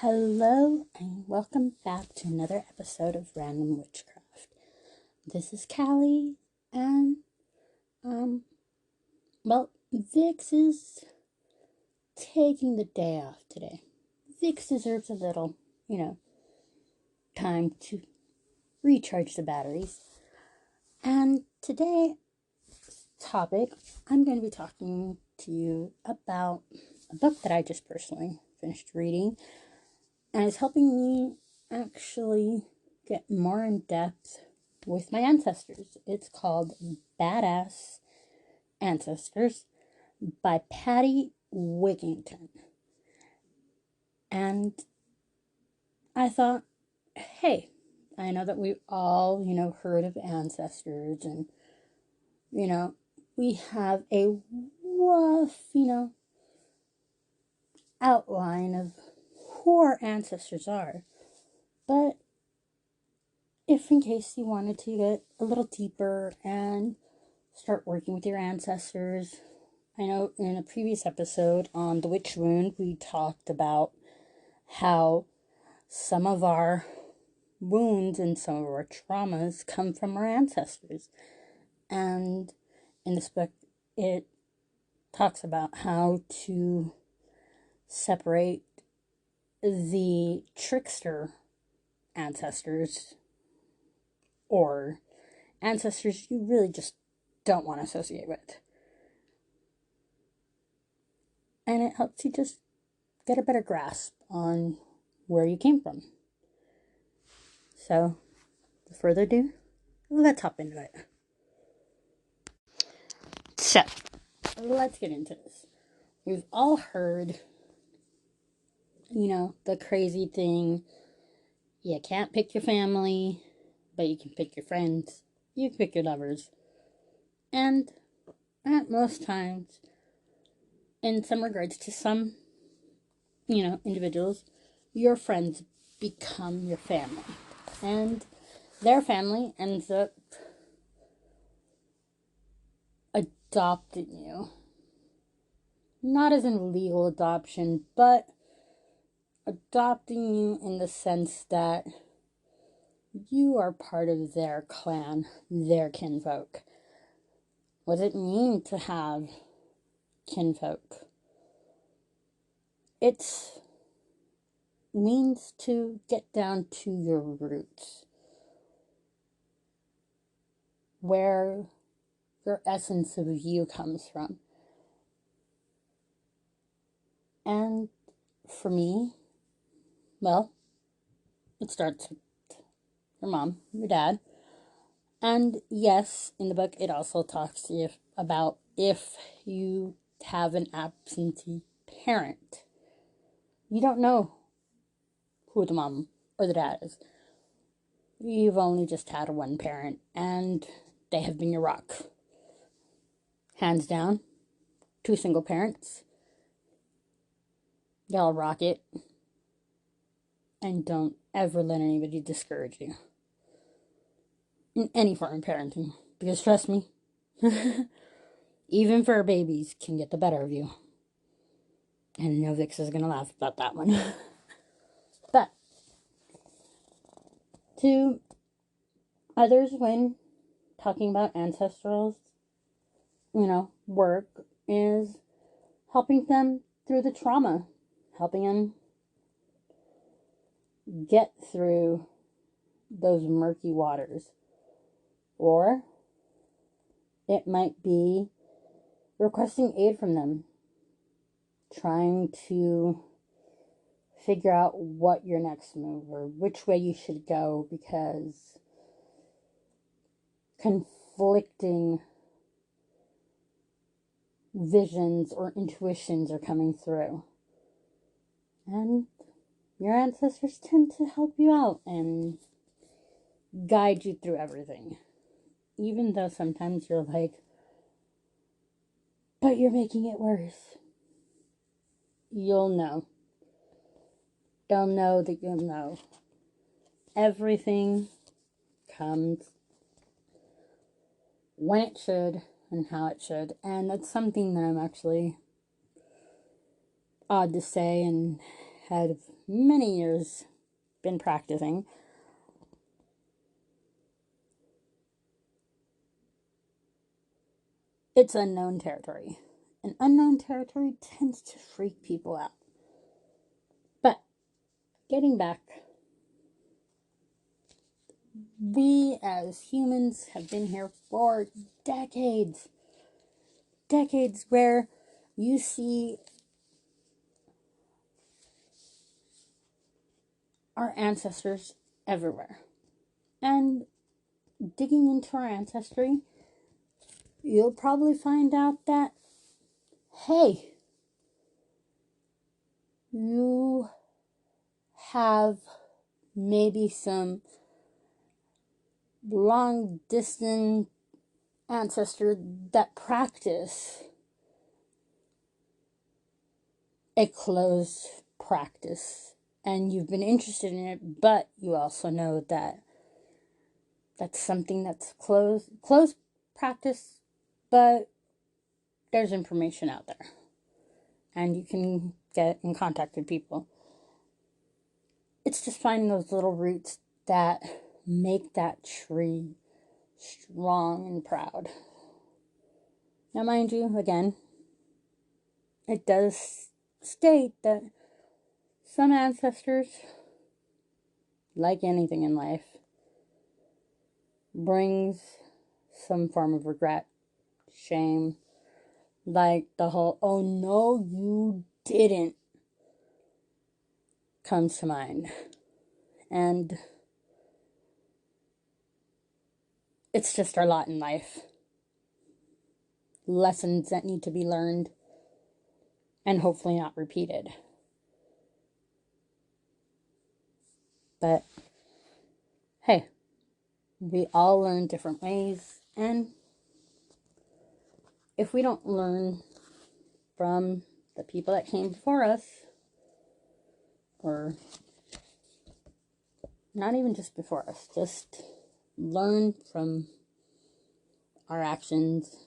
Hello and welcome back to another episode of Random Witchcraft. This is Callie and Vix is taking the day off today. Vix deserves a little, time to recharge the batteries. And today's topic, I'm going to be talking to you about a book that I just personally finished reading. And it's helping me actually get more in depth with my ancestors. It's called Badass Ancestors by Patty Wigington. And I thought, hey, I know that we all, heard of ancestors and, we have a rough, outline of who our ancestors are. But if in case you wanted to get a little deeper and start working with your ancestors, I know in a previous episode on the witch wound, we talked about how some of our wounds and some of our traumas come from our ancestors. And in this book, it talks about how to separate the trickster ancestors or ancestors you really just don't want to associate with. And it helps you just get a better grasp on where you came from. So, without further ado, let's hop into it. So, let's get into this. We've all heard, the crazy thing, you can't pick your family, but you can pick your friends, you can pick your lovers. And at most times, in some regards to some, individuals, your friends become your family. And their family ends up adopting you. Not as in legal adoption, but adopting you in the sense that you are part of their clan, their kinfolk. What does it mean to have kinfolk? It means to get down to your roots, where your essence of you comes from. And for me, it starts with your mom, your dad. And yes, in the book, it also talks to you about if you have an absentee parent. You don't know who the mom or the dad is. You've only just had one parent, and they have been your rock. Hands down, 2 single parents. Y'all rock it. And don't ever let anybody discourage you in any form of parenting. Because trust me, even fur babies can get the better of you. And I know Vix is going to laugh about that one. But to others, when talking about ancestral, work, is helping them through the trauma. Helping them get through those murky waters. Or it might be requesting aid from them. Trying to figure out what your next move or which way you should go, because conflicting visions or intuitions are coming through. And your ancestors tend to help you out and guide you through everything. Even though sometimes you're like, but you're making it worse. You'll know. They'll know that you'll know. Everything comes when it should and how it should. And that's something that I'm actually odd to say and have many years been practicing, it's unknown territory. And unknown territory tends to freak people out. But getting back, we as humans have been here for decades. Decades where you see our ancestors everywhere. And digging into our ancestry, you'll probably find out that, hey, you have maybe some long distance ancestor that practice a closed practice, and you've been interested in it, but you also know that that's something that's closed practice, but there's information out there and you can get in contact with people. It's just finding those little roots that make that tree strong and proud. Now, mind you, again, it does state that some ancestors, like anything in life, brings some form of regret, shame, like the whole, oh no, you didn't, comes to mind. And it's just our lot in life. Lessons that need to be learned and hopefully not repeated. But hey, we all learn different ways, and if we don't learn from the people that came before us, or not even just before us, just learn from our actions,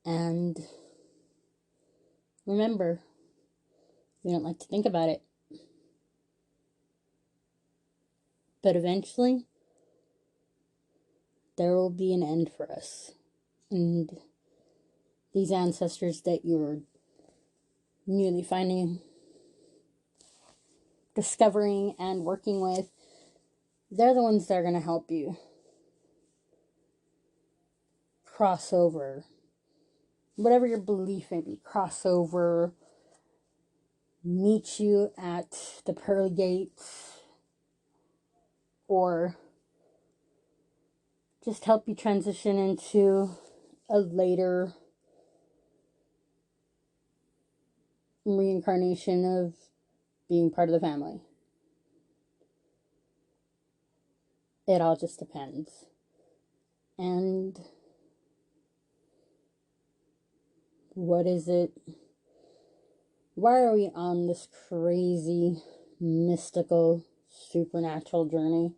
and remember, we don't like to think about it, but eventually there will be an end for us. And these ancestors that you're newly discovering and working with, they're the ones that are going to help you cross over whatever your belief may be, cross over, meet you at the pearly gates, or just help you transition into a later reincarnation of being part of the family. It all just depends. And what is it? Why are we on this crazy, mystical, supernatural journey?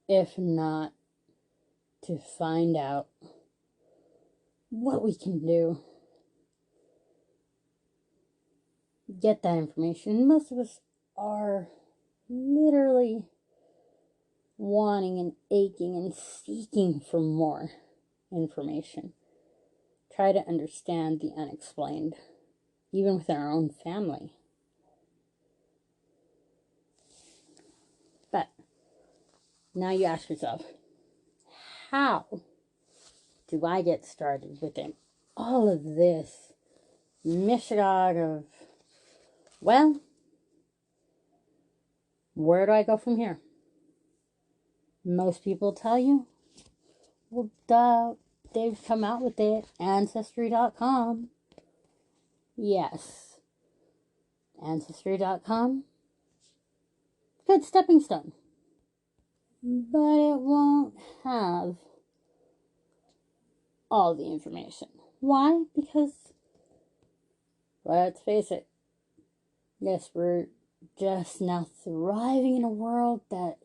If not to find out what we can do. Get that information. Most of us are literally wanting and aching and seeking for more information. Try to understand the unexplained, even within our own family. But now you ask yourself, how do I get started within all of this mishagog of, well, where do I go from here? Most people tell you, well, duh, they've come out with it, Ancestry.com. Yes, Ancestry.com, good stepping stone. But it won't have all the information. Why? Because, let's face it, yes, we're just now thriving in a world that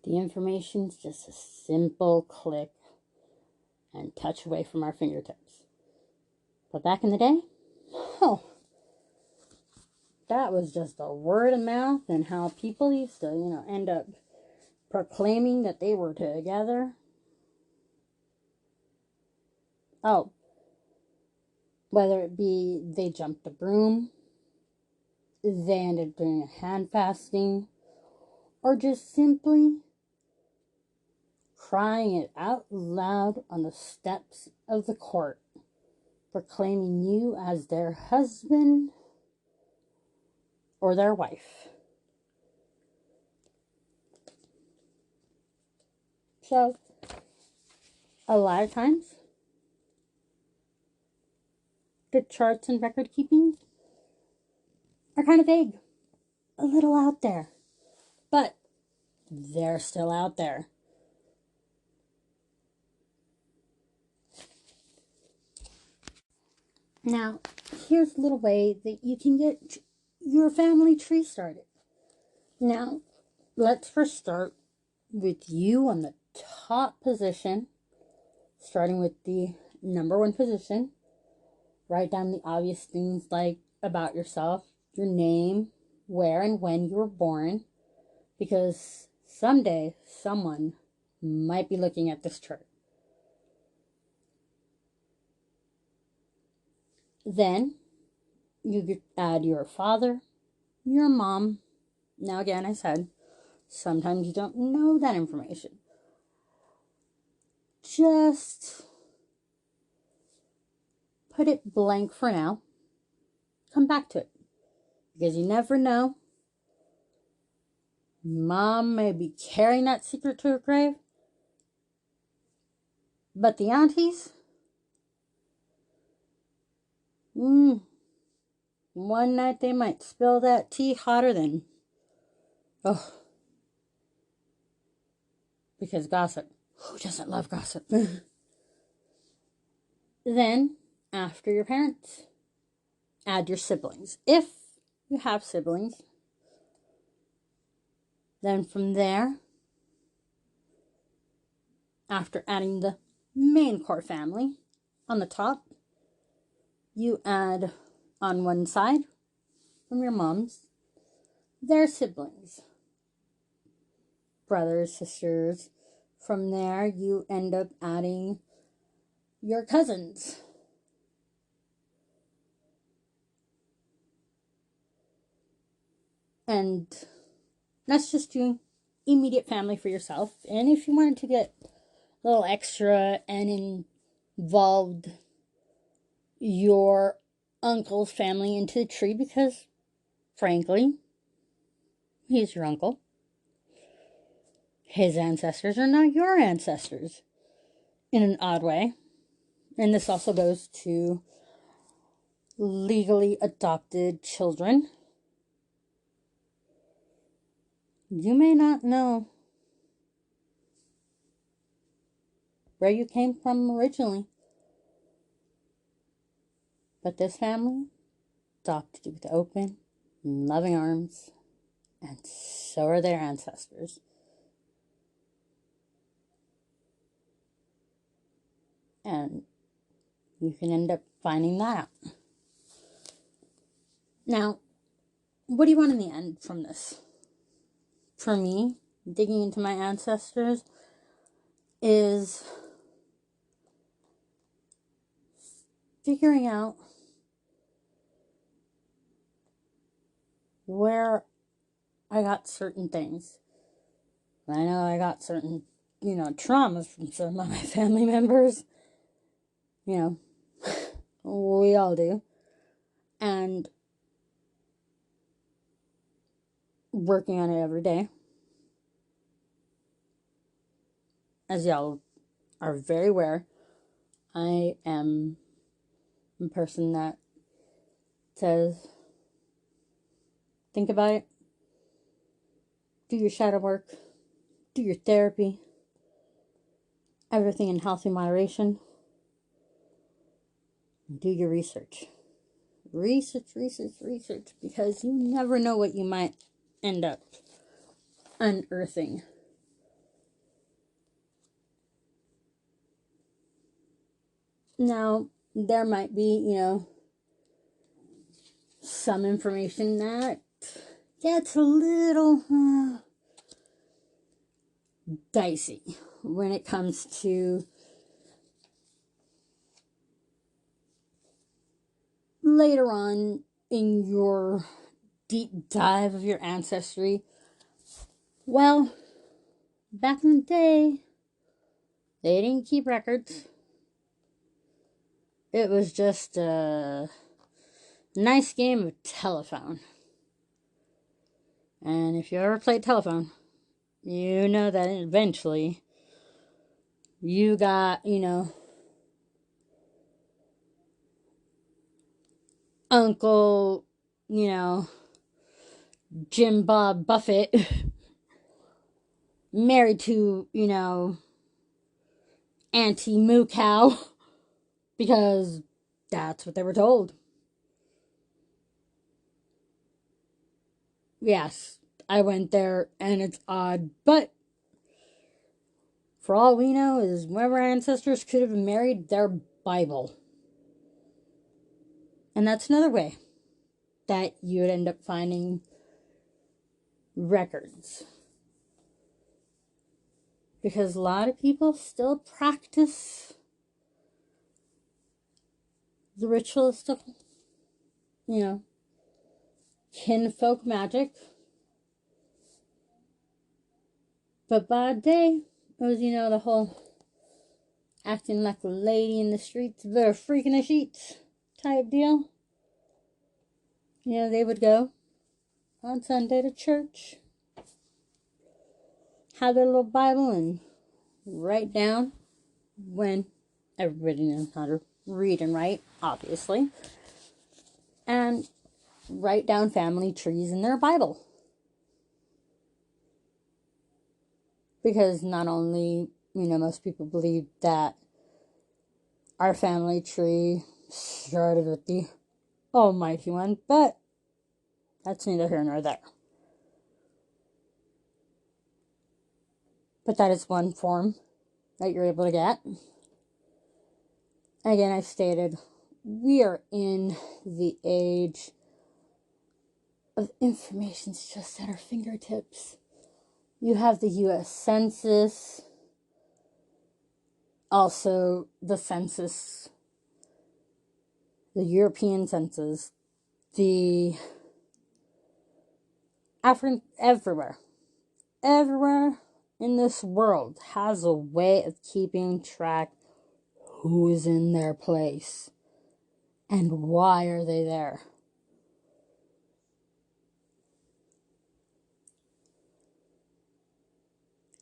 the information's just a simple click and touch away from our fingertips. But back in the day, that was just a word of mouth, and how people used to, end up proclaiming that they were together. Oh, whether it be they jumped a broom, they ended up doing a hand fasting, or just simply crying it out loud on the steps of the court, proclaiming you as their husband or their wife. So, a lot of times, the charts and record keeping are kind of vague, a little out there, but they're still out there. Now, here's a little way that you can get your family tree started. Now, let's first start with you on the top position, starting with the number one position. Write down the obvious things like about yourself, your name, where and when you were born, because someday someone might be looking at this chart. Then you add your father, your mom. Now again, I said, sometimes you don't know that information. Just put it blank for now. Come back to it, because you never know. Mom may be carrying that secret to her grave, but the aunties, one night they might spill that tea hotter than, because gossip. Who doesn't love gossip? Then, after your parents, add your siblings. If you have siblings, then from there, after adding the main core family on the top, you add on one side from your moms their siblings, brothers, sisters. From there, you end up adding your cousins. And that's just your immediate family for yourself. And if you wanted to get a little extra and involved your uncle's family into the tree, because frankly, he's your uncle, his ancestors are not your ancestors in an odd way. And this also goes to legally adopted children. You may not know where you came from originally, but this family adopted you with open, loving arms, and so are their ancestors. And you can end up finding that out. Now, what do you want in the end from this? For me, digging into my ancestors is figuring out where I got certain things. I know I got certain, traumas from some of my family members. We all do. And working on it every day. As y'all are very aware, I am a person that says, think about it, do your shadow work, do your therapy, everything in healthy moderation, do your research. Research, because you never know what you might end up unearthing. Now, there might be, some information that gets a little dicey when it comes to later on in your deep dive of your ancestry. Well, back in the day, they didn't keep records. It was just a nice game of telephone. And if you ever played telephone, you know that eventually you got, Uncle, Jim Bob Buffett married to, Auntie Moo Cow because that's what they were told. Yes, I went there and it's odd, but for all we know is one of our ancestors could have married their Bible. And that's another way that you would end up finding records. Because a lot of people still practice the ritualistic, kinfolk magic. But by day, it was, the whole acting like a lady in the streets, very freaking the sheets type deal. They would go on Sunday to church, have their little Bible, and write down when everybody knows how to read and write, obviously, and write down family trees in their Bible. Because not only, most people believe that our family tree started with the Almighty One, but that's neither here nor there. But that is one form that you're able to get. Again, I stated, we are in the age of information's just at our fingertips. You have the U.S. Census, also the census, the European census, the African, everywhere in this world has a way of keeping track who is in their place and why are they there.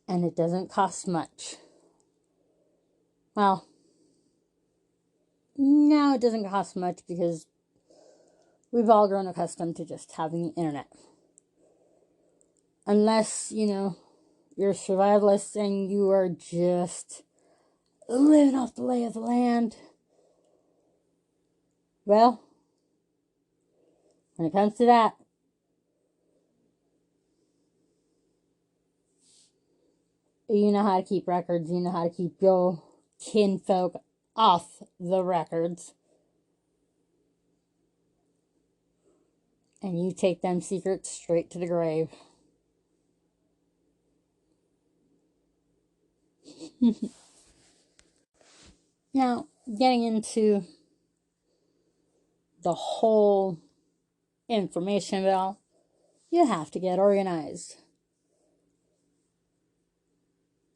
And it doesn't cost much. Well, no, it doesn't cost much because we've all grown accustomed to just having the internet. Unless, you're a survivalist and you are just living off the lay of the land. Well, when it comes to that, you know how to keep records. You know how to keep your kinfolk off the records. And you take them secrets straight to the grave. Now, getting into the whole information of it all, you have to get organized.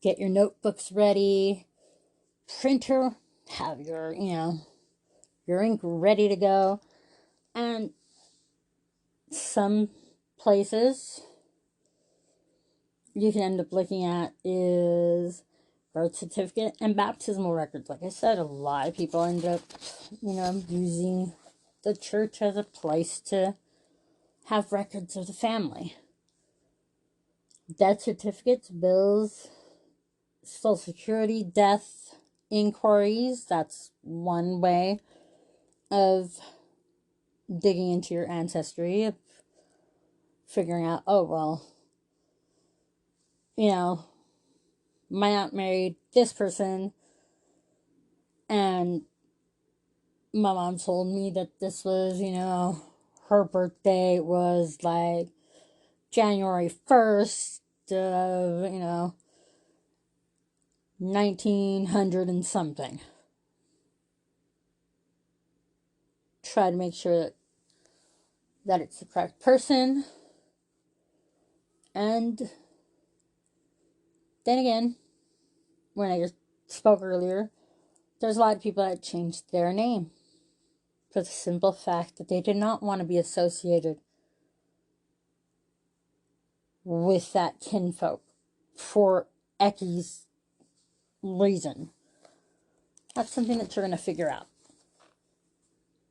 Get your notebooks ready, printer, have your, your ink ready to go. And some places you can end up looking at is birth certificate and baptismal records. Like I said, a lot of people end up, using the church as a place to have records of the family. Death certificates, bills, Social Security, death inquiries. That's one way of digging into your ancestry, of figuring out, oh, well, my aunt married this person, and my mom told me that this was, her birthday was like January 1st of, 1900 and something. Try to make sure that it's the correct person. And then again, when I just spoke earlier, there's a lot of people that changed their name for the simple fact that they did not want to be associated with that kinfolk for Ecky's reason. That's something that you're going to figure out.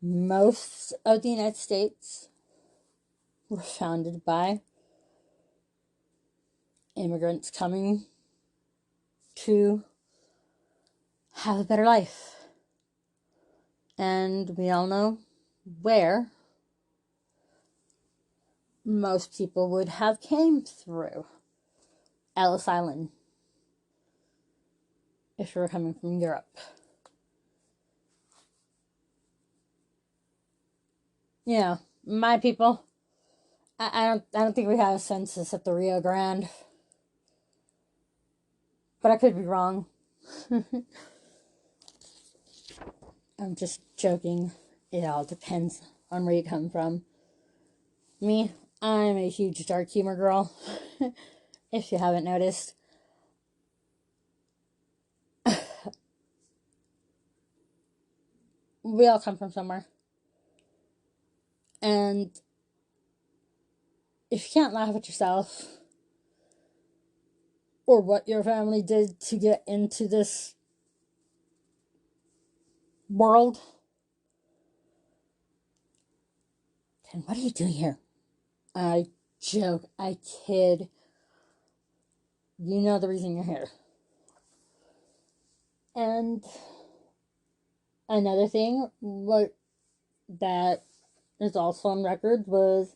Most of the United States were founded by immigrants coming to have a better life. And we all know where most people would have came through. Ellis Island. If you were coming from Europe. My people, I don't think we have a census at the Rio Grande. But I could be wrong. I'm just joking. It all depends on where you come from. Me, I'm a huge dark humor girl. If you haven't noticed. We all come from somewhere. And if you can't laugh at yourself or what your family did to get into this world, then what are you doing here? I joke, I kid. You know the reason you're here. And another thing that is also on record was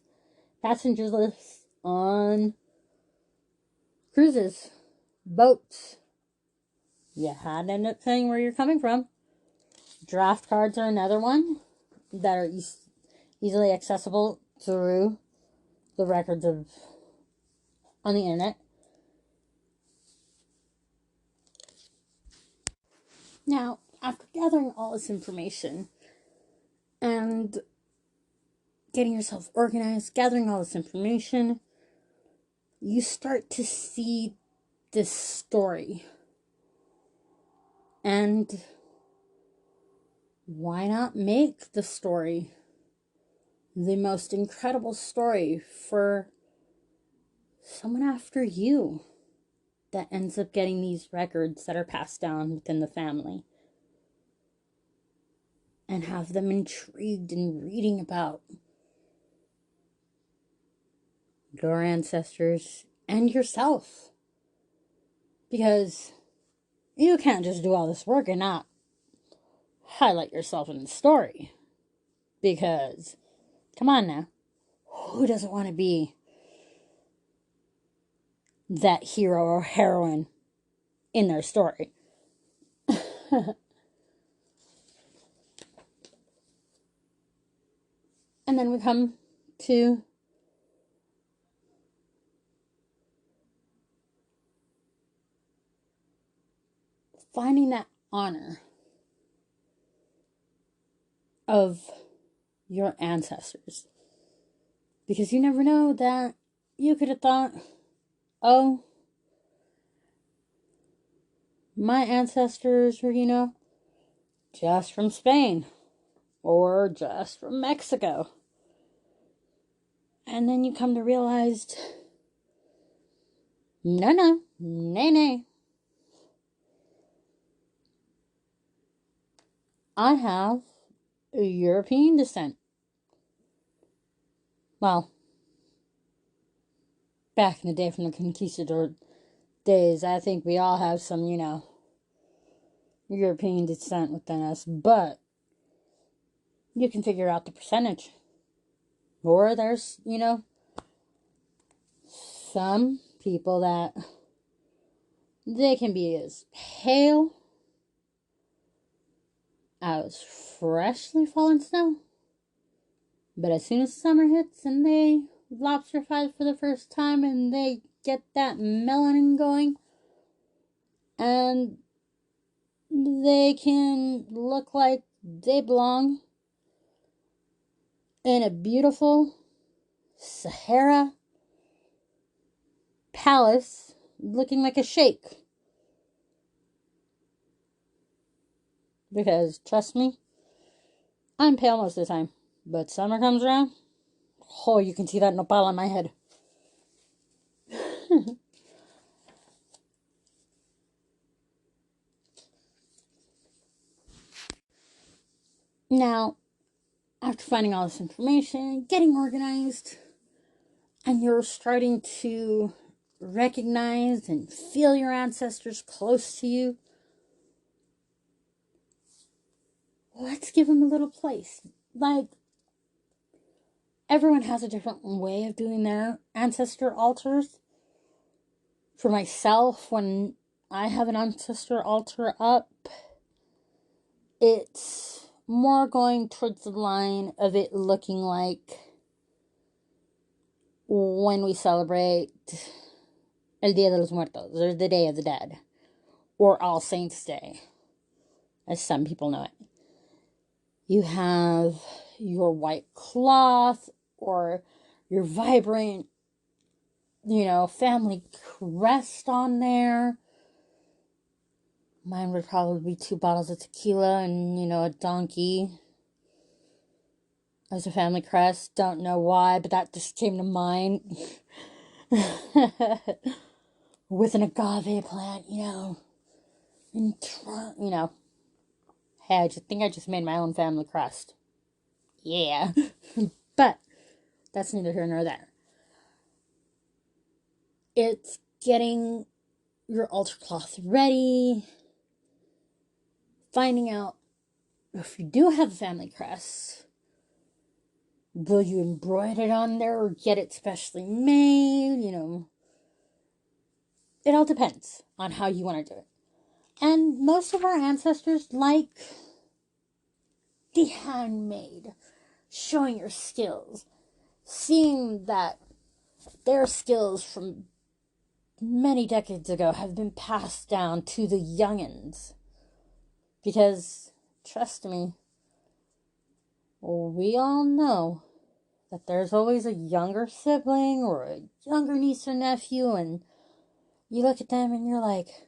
passengers lists on cruises, boats. You had to end up saying where you're coming from. Draft cards are another one that are easily accessible through the records on the internet. Now, after gathering all this information and getting yourself organized, gathering all this information, you start to see this story. And why not make the story the most incredible story for someone after you that ends up getting these records that are passed down within the family? And have them intrigued in reading about your ancestors and yourself. Because you can't just do all this work and not highlight yourself in the story. Because, come on now, who doesn't want to be that hero or heroine in their story? And then we come to finding that honor of your ancestors. Because you never know that you could have thought, oh, my ancestors were, just from Spain or just from Mexico. And then you come to realize, no, nay. I have a European descent. Well, back in the day from the conquistador days, I think we all have some, European descent within us. But you can figure out the percentage. Or there's, some people that they can be as pale as freshly fallen snow. But as soon as summer hits and they lobster fight for the first time and they get that melanin going, and they can look like they belong in a beautiful Sahara palace looking like a sheikh. Because, trust me, I'm pale most of the time. But summer comes around, oh, you can see that nopal on my head. Now, after finding all this information, getting organized, and you're starting to recognize and feel your ancestors close to you, let's give them a little place. Like, everyone has a different way of doing their ancestor altars. For myself, when I have an ancestor altar up, it's more going towards the line of it looking like when we celebrate El Día de los Muertos, or the Day of the Dead, or All Saints Day, as some people know it. You have your white cloth, or your vibrant, family crest on there. Mine would probably be 2 bottles of tequila and, a donkey as a family crest. Don't know why, but that just came to mind. With an agave plant, and, hey, I think I just made my own family crest. Yeah. But that's neither here nor there. It's getting your altar cloth ready, finding out if you do have a family crest, will you embroider it on there or get it specially made? It all depends on how you want to do it. And most of our ancestors like the handmade, showing your skills, seeing that their skills from many decades ago have been passed down to the youngins. Because, trust me, we all know that there's always a younger sibling or a younger niece or nephew, and you look at them and you're like,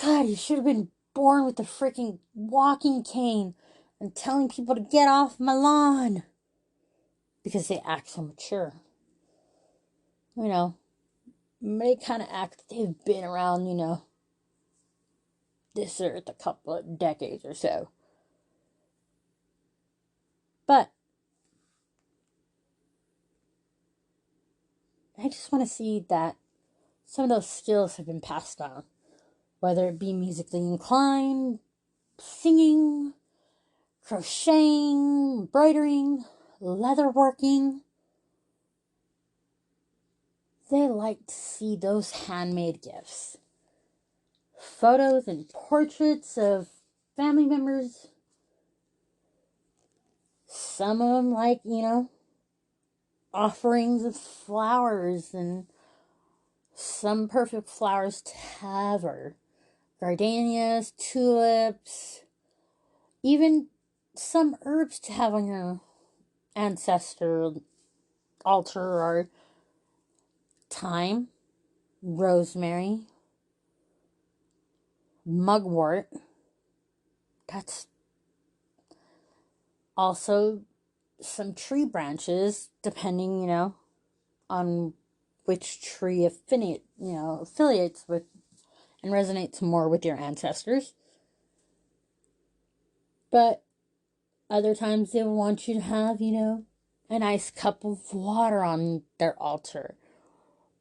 God, you should have been born with a freaking walking cane and telling people to get off my lawn. Because they act so mature. They kind of act like they've been around, this earth a couple of decades or so. But I just want to see that some of those skills have been passed on. Whether it be musically inclined, singing, crocheting, embroidering, leatherworking. They like to see those handmade gifts. Photos and portraits of family members. Some of them like, offerings of flowers, and some perfect flowers to have are gardenias, tulips, even some herbs to have on your ancestor altar are thyme, rosemary, mugwort. That's also some tree branches, depending, on which tree affiliates with and resonates more with your ancestors. But other times they want you to have, a nice cup of water on their altar.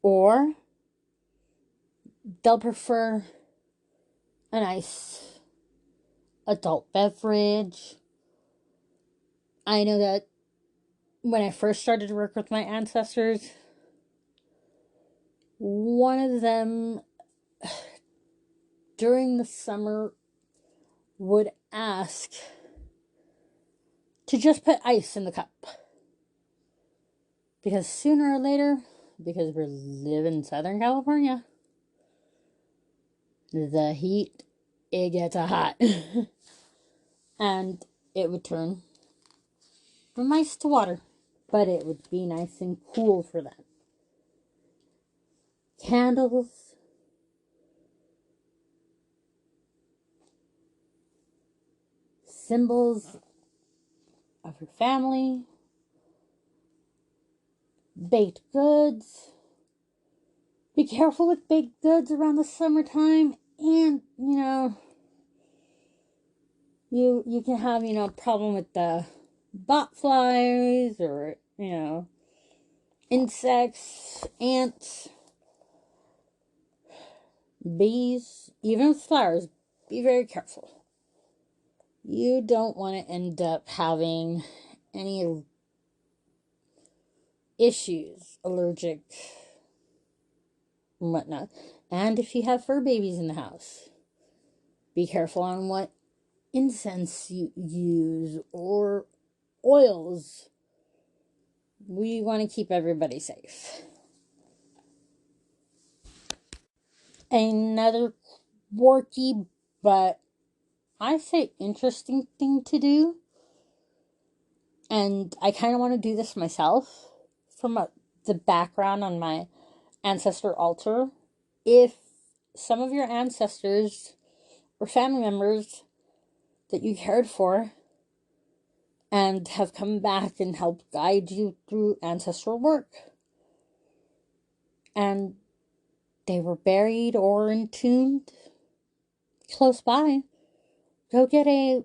Or they'll prefer a nice adult beverage. I know that when I first started to work with my ancestors, one of them during the summer would ask to just put ice in the cup. Because sooner or later, because we live in Southern California, the heat, it gets hot. And it would turn from ice to water. But it would be nice and cool for them. Candles. Symbols of your family. Baked goods. Be careful with baked goods around the summertime. And, you can have, a problem with the bot flies or, insects, ants, bees, even with flowers. Be very careful. You don't want to end up having any issues, allergic, and whatnot. And if you have fur babies in the house, be careful on what incense you use or oils. We want to keep everybody safe. Another quirky, but I say interesting thing to do, and I kind of want to do this myself from the background on my ancestor altar. If some of your ancestors or family members that you cared for and have come back and helped guide you through ancestral work, and they were buried or entombed close by, go get a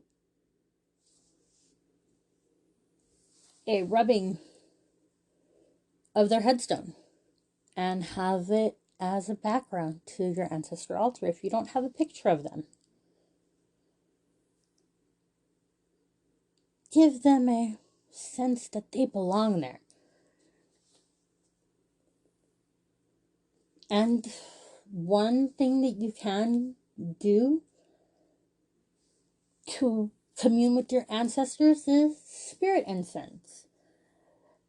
rubbing of their headstone and have it as a background to your ancestor altar if you don't have a picture of them. Give them a sense that they belong there. And one thing that you can do to commune with your ancestors is spirit incense.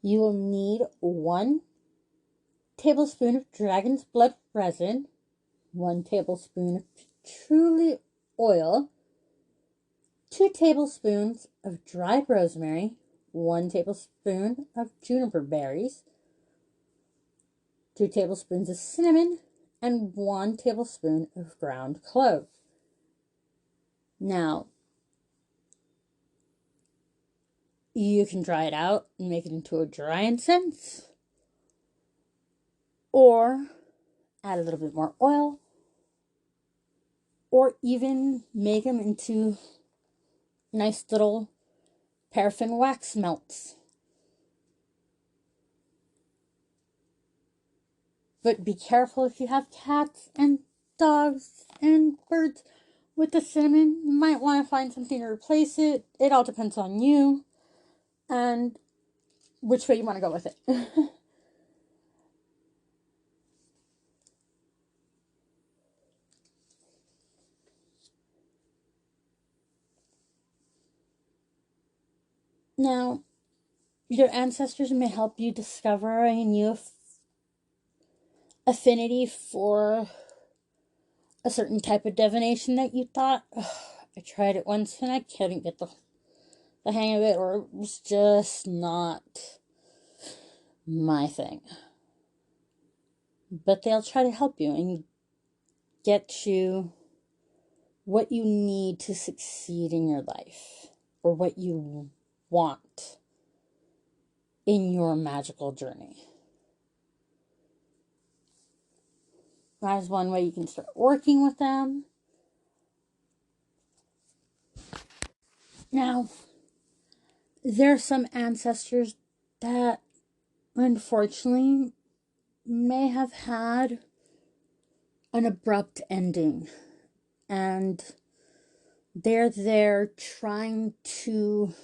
You will need 1 tablespoon of dragon's blood resin, 1 tablespoon of patchouli oil, 2 tablespoons of dried rosemary, 1 tablespoon of juniper berries, 2 tablespoons of cinnamon, and 1 tablespoon of ground clove. Now, you can dry it out and make it into a dry incense, or add a little bit more oil, or even make them into nice little paraffin wax melts. But be careful if you have cats and dogs and birds with the cinnamon. You might want to find something to replace it. It all depends on you and which way you want to go with it. Now, your ancestors may help you discover a new affinity for a certain type of divination that you thought, I tried it once and I couldn't get the hang of it, or it was just not my thing. But they'll try to help you and get you what you need to succeed in your life, or what you want in your magical journey. That is one way you can start working with them. Now, there are some ancestors that unfortunately may have had an abrupt ending, and they're there trying to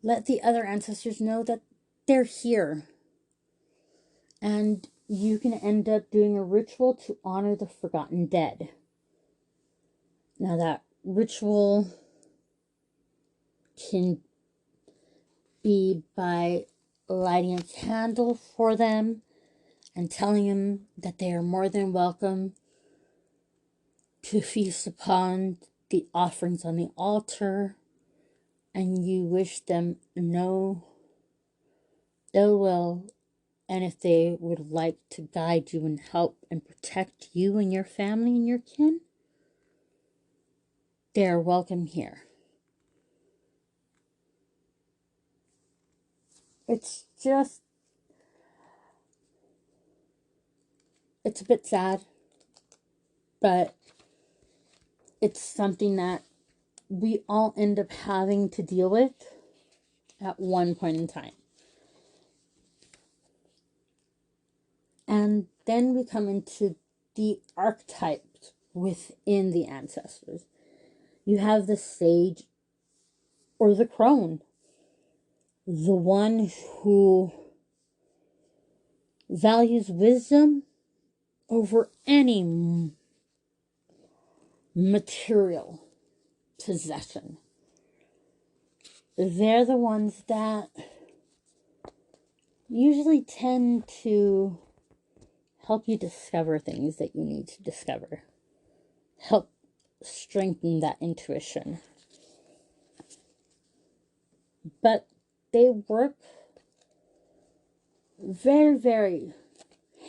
let the other ancestors know that they're here. And you can end up doing a ritual to honor the forgotten dead. Now, that ritual can be by lighting a candle for them and telling them that they are more than welcome to feast upon the offerings on the altar, and you wish them no ill will, and if they would like to guide you and help and protect you and your family and your kin, they are welcome here. It's a bit sad, but it's something that we all end up having to deal with at one point in time. And then we come into the archetypes within the ancestors. You have the sage or the crone, the one who values wisdom over any material possession. They're the ones that usually tend to help you discover things that you need to discover. Help strengthen that intuition. But they work very, very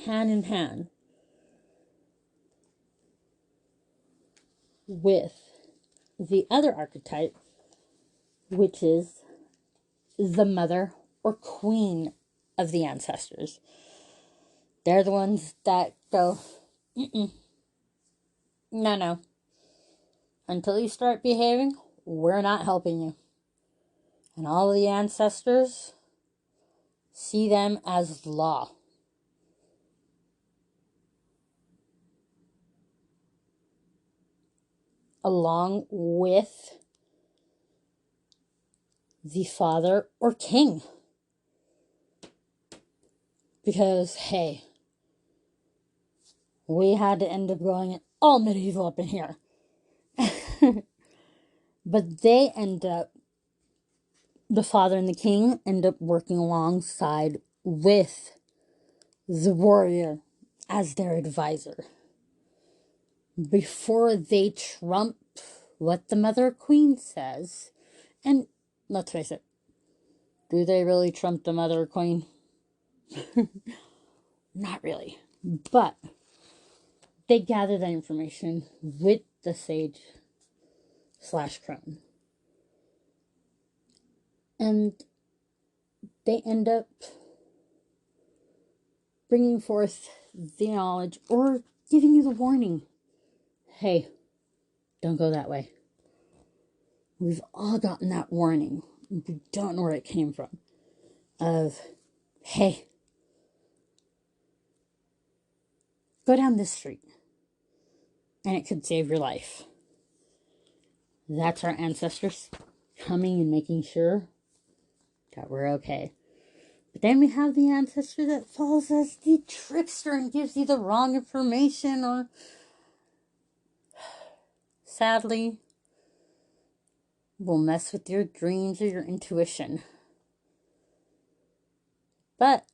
hand in hand with the other archetype, which is the mother or queen of the ancestors. They're the ones that go, no. Until you start behaving, we're not helping you. And all of the ancestors see them as law. Along with the father or king. Because, hey, we had to end up going all medieval up in here. But they end up, the father and the king end up working alongside with the warrior as their advisor. Before they trump what the mother queen says. And let's face it, do they really trump the mother queen? Not really. But they gather that information with the sage / crone. And they end up bringing forth the knowledge or giving you the warning. Hey, don't go that way. We've all gotten that warning. We don't know where it came from. Of, hey, go down this street. And it could save your life. That's our ancestors coming and making sure that we're okay. But then we have the ancestor that falls as the trickster and gives you the wrong information, or sadly will mess with your dreams or your intuition. But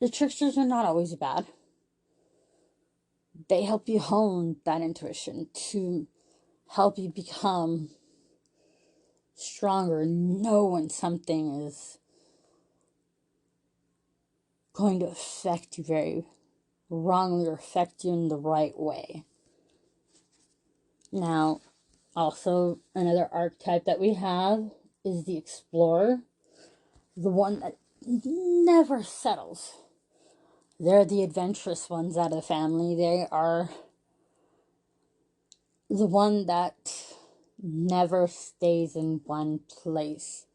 the tricksters are not always bad. They help you hone that intuition to help you become stronger, know when something is going to affect you very wrongly or affect you in the right way. Now, also another archetype that we have is the explorer, the one that never settles. They're the adventurous ones out of the family. They are the one that never stays in one place.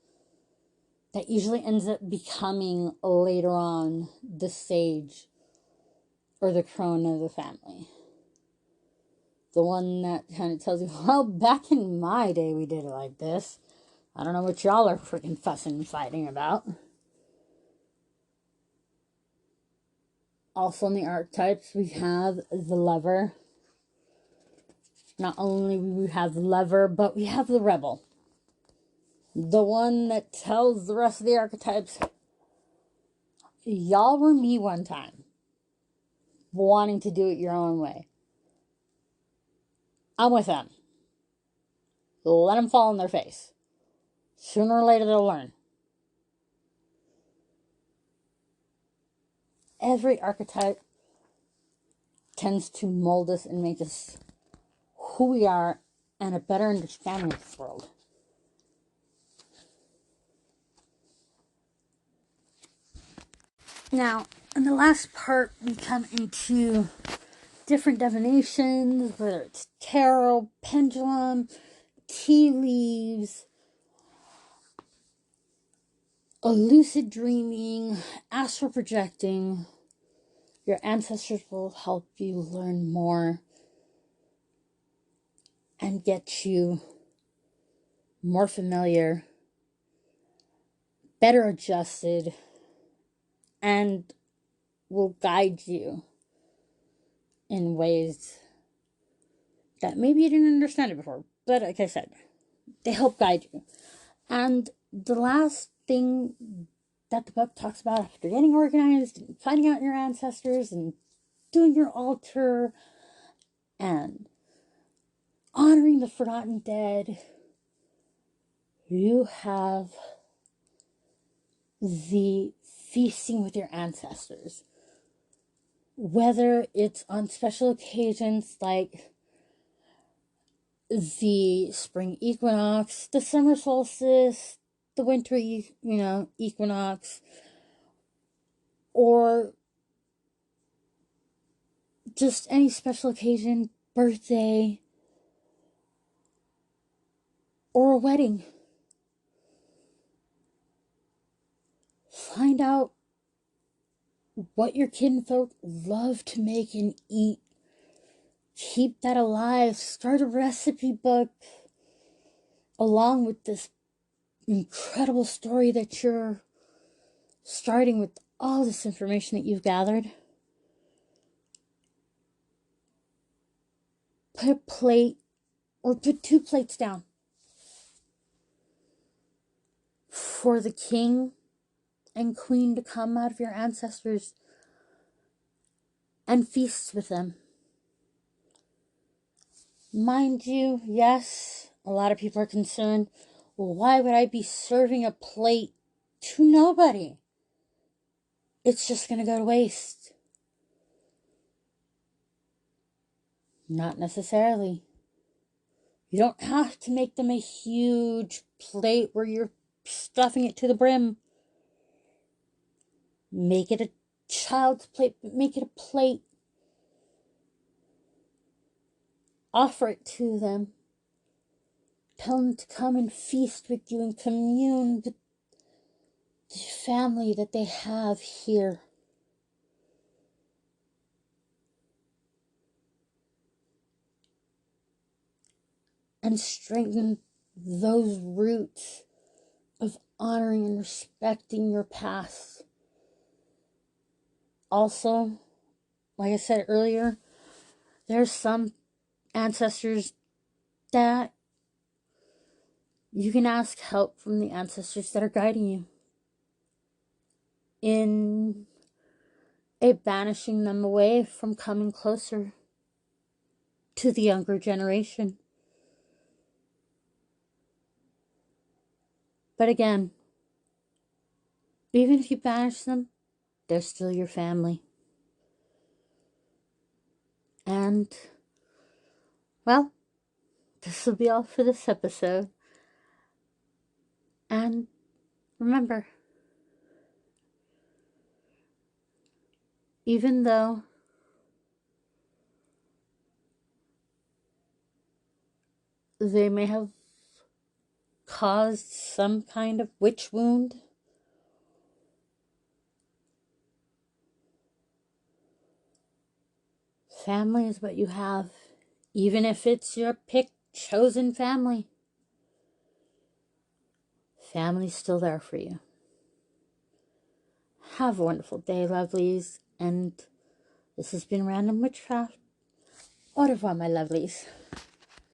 That usually ends up becoming later on the sage or the crone of the family. The one that kind of tells you, well, back in my day we did it like this. I don't know what y'all are freaking fussing and fighting about. Also in the archetypes, we have the lover. Not only do we have the lover, but we have the rebel. The one that tells the rest of the archetypes, y'all were me one time, wanting to do it your own way. I'm with them. Let them fall on their face. Sooner or later they'll learn. Every archetype tends to mold us and make us who we are and a better understanding of this world. Now, in the last part, we come into different divinations, whether it's tarot, pendulum, tea leaves, lucid dreaming, astral projecting. Your ancestors will help you learn more and get you more familiar, better adjusted, and will guide you in ways that maybe you didn't understand it before. But like I said, they help guide you. And the last thing that the book talks about after getting organized and finding out your ancestors and doing your altar and honoring the forgotten dead, you have the feasting with your ancestors. Whether it's on special occasions like the spring equinox, the summer solstice, the winter, equinox, or just any special occasion, birthday, or a wedding. Find out what your kinfolk love to make and eat. Keep that alive. Start a recipe book along with this incredible story that you're starting with all this information that you've gathered. Put a plate or put 2 plates down for the king and queen to come out of your ancestors and feast with them. Mind you, yes, a lot of people are concerned, well, why would I be serving a plate to nobody? It's just going to go to waste. Not necessarily. You don't have to make them a huge plate where you're stuffing it to the brim. Make it a child's plate, but make it a plate. Offer it to them. Tell them to come and feast with you and commune with the family that they have here. And strengthen those roots of honoring and respecting your past. Also, like I said earlier, there's some ancestors that you can ask help from the ancestors that are guiding you in banishing them away from coming closer to the younger generation. But again, even if you banish them, they're still your family. And, well, this will be all for this episode. And remember, even though they may have caused some kind of witch wound, family is what you have. Even if it's your picked, chosen family, family's still there for you. Have a wonderful day, lovelies. And this has been Random Witchcraft. Au revoir, my lovelies.